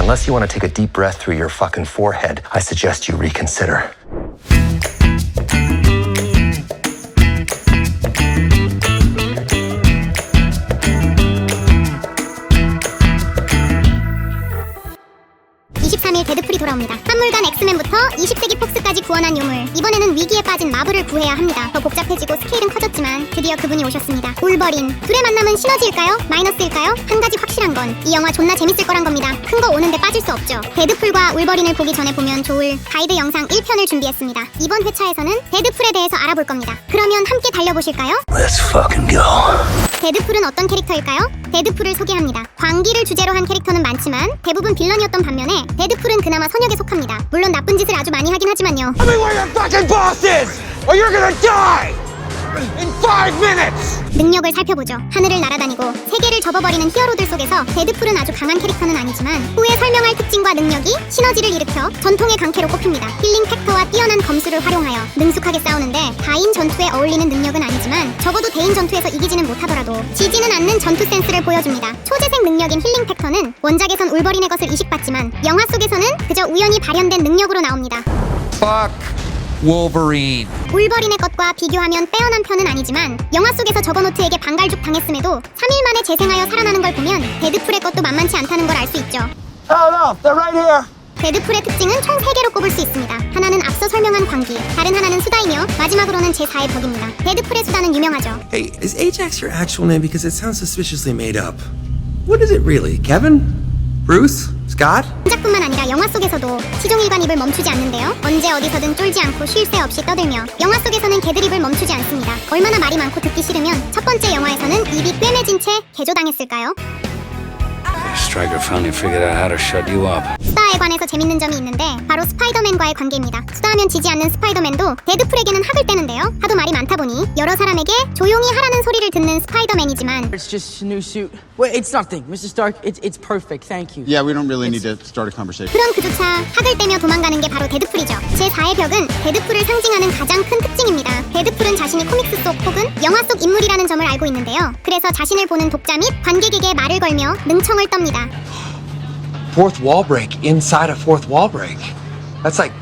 Unless you want to take a deep breath through your fucking forehead, I suggest you reconsider. 데드풀이 돌아옵니다. 한물간 엑스맨부터 20세기 폭스까지 구원한 유물. 이번에는 위기에 빠진 마블을 구해야 합니다. 더 복잡해지고 스케일은 커졌지만 드디어 그분이 오셨습니다. 울버린. 둘의 만남은 시너지일까요? 마이너스일까요? 한 가지 확실한 건 이 영화 존나 재밌을 거란 겁니다. 큰 거 오는데 빠질 수 없죠. 데드풀과 울버린을 보기 전에 보면 좋을 가이드 영상 1편을 준비했습니다. 이번 회차에서는 데드풀에 대해서 알아볼 겁니다. 그러면 함께 달려보실까요? Let's fucking go. 데드풀은 어떤 캐릭터일까요? 데드풀을 소개합니다. 광기를 주제로 한 캐릭터는 많지만 대부분 빌런이었던 반면에 데드풀은 그나마 선역에 속합니다. 물론 나쁜 짓을 아주 많이 하긴 하지만요. Tell me where your fucking boss is, or you're gonna die in 5 minutes. 능력을 살펴보죠. 하늘을 날아다니고 세계를 접어버리는 히어로들 속에서 데드풀은 아주 강한 캐릭터는 아니지만 후에 설명할 특징과 능력이 시너지를 일으켜 전통의 강캐로 꼽힙니다. 힐링 팩터와 뛰어난 검수를 활용하여 능숙하게 싸우는데 다인 전투에 어울리는 능력은 아니지만 적어도 대인 전투에서 이기지는 못하더라도 지지는 않는 전투 센스를 보여줍니다. 초재생 능력인 힐링 팩터는 원작에선 울버린의 것을 이식받지만 영화 속에서는 그저 우연히 발현된 능력으로 나옵니다. Fuck Wolverine. 울버린의 것과 비교하면 빼어난 편은 아니지만 영화 속에서 저거노트에게 방갈죽 당했음에도 3일 만에 재생하여 살아나는 걸 보면 데드풀의 것도 만만치 않다는 걸 알 수 있죠. Oh no, they're right here. 데드풀의 특징은 총 3개로 꼽을 수 있습니다. 하나는 앞서 설명한 광기, 다른 하나는 수다이며 마지막으로는 제4의 벽입니다. 데드풀의 수다는 유명하죠. Hey, is Ajax your actual name? Because it sounds suspiciously made up. What is it really? Kevin? Bruce? Scott? 원작뿐만 아니라 영화 속에서도 시종일관 입을 멈추지 않는데요. 언제 어디서든 쫄지 않고 쉴 새 없이 떠들며 영화 속에서는 개드립을 멈추지 않습니다. 얼마나 말이 많고 듣기 싫으면 첫 번째 영화에서는 입이 꿰매진 채 개조당했을까요? Stryker finally figured out how to shut you up. 수다에 관해서 재밌는 점이 있는데 바로 스파이더맨과의 관계입니다. 수다하면 지지 않는 스파이더맨도 데드풀에게는 학을 떼는데요. 하도 말이 많다 보니 여러 사람에게 조용히 하라는 소리를 듣는 스파이더맨이지만 It's just a new suit. Wait, it's nothing, Mr. Stark. It's perfect. Thank you. Yeah, we don't really need to start a conversation. 그런 그조차 학을 떼며 도망가는 게 바로 데드풀이죠. 제4의 벽은 데드풀을 상징하는 가장 큰 특징입니다. 데드풀은 자신이 코믹스 속 혹은 영화 속 인물이라는 점을 알고 있는데요. 그래서 자신을 보는 독자 및 관객에게 말을 걸며 능청을 떱니다. Fourth wall break inside a fourth wall break. That's like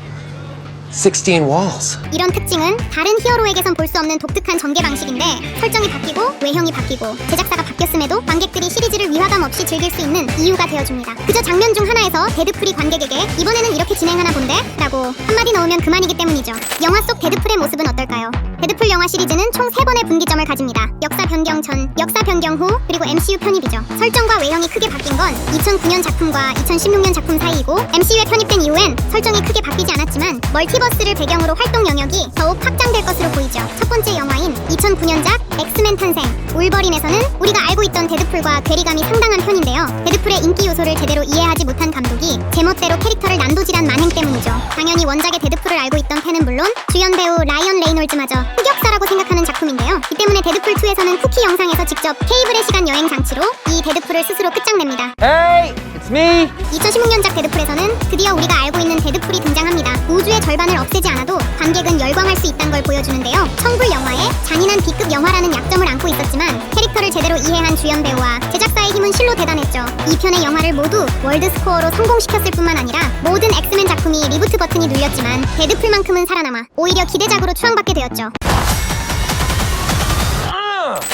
16 walls. 이런 특징은 다른 히어로에게선 볼 수 없는 독특한 전개 방식인데 설정이 바뀌고 외형이 바뀌고 제작사가 바뀌었음에도 관객들이 시리즈를 위화감 없이 즐길 수 있는 이유가 되어줍니다. 그저 장면 중 하나에서 데드풀이 관객에게 이번에는 이렇게 진행하나 본데? 라고 한마디 넣으면 그만이기 때문이죠. 영화 속 데드풀의 모습은 어떨까요? 데드풀 영화 시리즈는 총 3번의 분기점을 가집니다. 역사 변경 전, 역사 변경 후, 그리고 MCU 편입이죠. 설정과 외형이 크게 바뀐 건 2009년 작품과 2016년 작품 사이이고 MCU에 편입된 이후엔 설정이 크게 바뀌지 않았지만 멀티버스를 배경으로 활동 영역이 더욱 확장될 것으로 보이죠. 첫 번째 영화인 2009년작 엑스맨 탄생, 울버린에서는 우리가 알고 있던 데드풀과 괴리감이 상당한 편인데요. 데드풀의 인기 요소를 제대로 이해하지 못한 감독이 제멋대로 캐릭터를 난도질한 만행 때문이죠. 당연히 원작의 데드풀을 알고 있던 팬은 물론 주연 배우 라이언 레이놀즈마저 흑역사라고 생각하는 작품인데요. 이 때문에 데드풀2에서는 쿠키 영상에서 직접 케이블의 시간 여행 장치로 이 데드풀을 스스로 끝장냅니다. Hey, it's me. 2016년작 데드풀에서는 드디어 우리가 알고 있는 데드풀이 등장합니다. 우주의 절반을 없애지 않아도 관객은 열광할 수 있다는 걸 보여주는데요. 청불 영화에 잔인한 B급 영화라는 약점을 안고 있었지만 캐릭터를 제대로 이해한 주연 배우와 제작사의 힘은 실로 대단했죠. 이 편의 영화를 모두 월드 스코어로 성공시켰을 뿐만 아니라 모든 엑스맨 작품이 리부트 버튼이 눌렸지만 데드풀만큼은 살아남아 오히려 기대작으로 추앙받게 되었죠.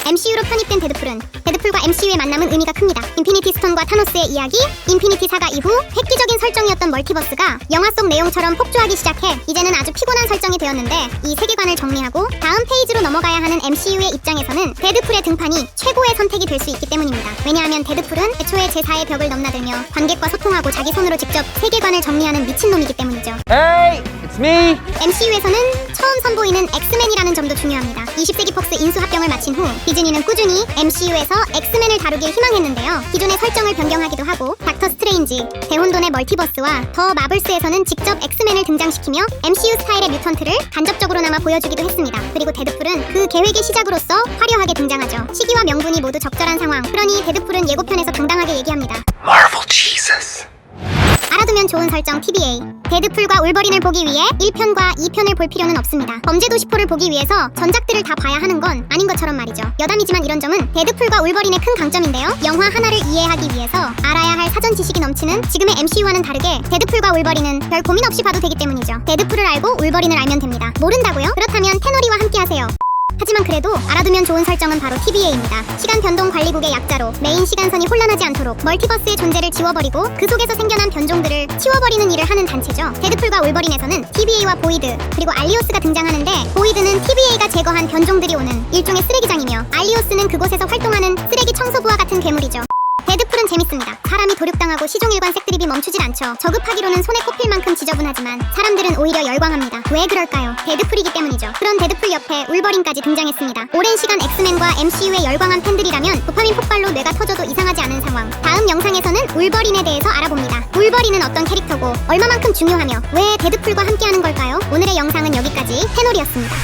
MCU로 편입된 데드풀은 데드풀과 MCU의 만남은 의미가 큽니다. 인피니티 스톤과 타노스의 이야기, 인피니티 사가 이후 획기적인 설정이었던 멀티버스가 영화 속 내용처럼 폭주하기 시작해 이제는 아주 피곤한 설정이 되었는데 이 세계관을 정리하고 다음 페이지로 넘어가야 하는 MCU의 입장에서는 데드풀의 등판이 최고의 선택이 될 수 있기 때문입니다. 왜냐하면 데드풀은 애초에 제4의 벽을 넘나들며 관객과 소통하고 자기 손으로 직접 세계관을 정리하는 미친놈이기 때문이죠. Hey, it's me. MCU에서는 처음 선보이는 엑스맨이라는 점도 중요합니다. 20세기 폭스 인수합병을 마친 후 디즈니는 꾸준히 MCU에서 엑스맨을 다루길 희망했는데요. 기존의 설정을 변경하기도 하고 닥터 스트레인지, 대혼돈의 멀티버스와 더 마블스에서는 직접 엑스맨을 등장시키며 MCU 스타일의 뮤턴트를 간접적으로나마 보여주기도 했습니다. 그리고 데드풀은 그 계획의 시작으로서 화려하게 등장하죠. 시기와 명분이 모두 적절한 상황. 그러니 데드풀은 예고편에서 당당하게 얘기합니다. Marvel Jesus. 알아두면 알아두면 좋은 설정 TBA. 데드풀과 울버린을 보기 위해 1편과 2편을 볼 필요는 없습니다. 범죄도시포를 보기 위해서 전작들을 다 봐야 하는 건 아닌 것처럼 말이죠. 여담이지만 이런 점은 데드풀과 울버린의 큰 강점인데요. 영화 하나를 이해하기 위해서 알아야 할 사전 지식이 넘치는 지금의 MCU와는 다르게 데드풀과 울버린은 별 고민 없이 봐도 되기 때문이죠. 데드풀을 알고 울버린을 알면 됩니다. 모른다고요? 그렇다면 테너리와 함께 하세요. 하지만 그래도 알아두면 좋은 설정은 바로 TBA입니다. 시간 변동 관리국의 약자로 메인 시간선이 혼란하지 않도록 멀티버스의 존재를 지워버리고 그 속에서 생겨난 변종들을 치워버리는 일을 하는 단체죠. 데드풀과 울버린에서는 TBA와 보이드 그리고 알리오스가 등장하는데, 보이드는 TBA가 제거한 변종들이 오는 일종의 쓰레기장이며 알리오스는 그곳에서 활동하는 쓰레기 청소부와 같은 괴물이죠. 데드풀은 재밌습니다. 사람이 도륙당하고 시종일관 색드립이 멈추질 않죠. 저급하기로는 손에 꼽힐 만큼 지저분하지만 사람들은 오히려 열광합니다. 왜 그럴까요? 데드풀이기 때문이죠. 그런 데드풀 옆에 울버린까지 등장했습니다. 오랜 시간 엑스맨과 MCU에 열광한 팬들이라면 도파민 폭발로 뇌가 터져도 이상하지 않은 상황. 다음 영상에서는 울버린에 대해서 알아봅니다. 울버린은 어떤 캐릭터고 얼마만큼 중요하며 왜 데드풀과 함께하는 걸까요? 오늘의 영상은 여기까지. 테놀이었습니다.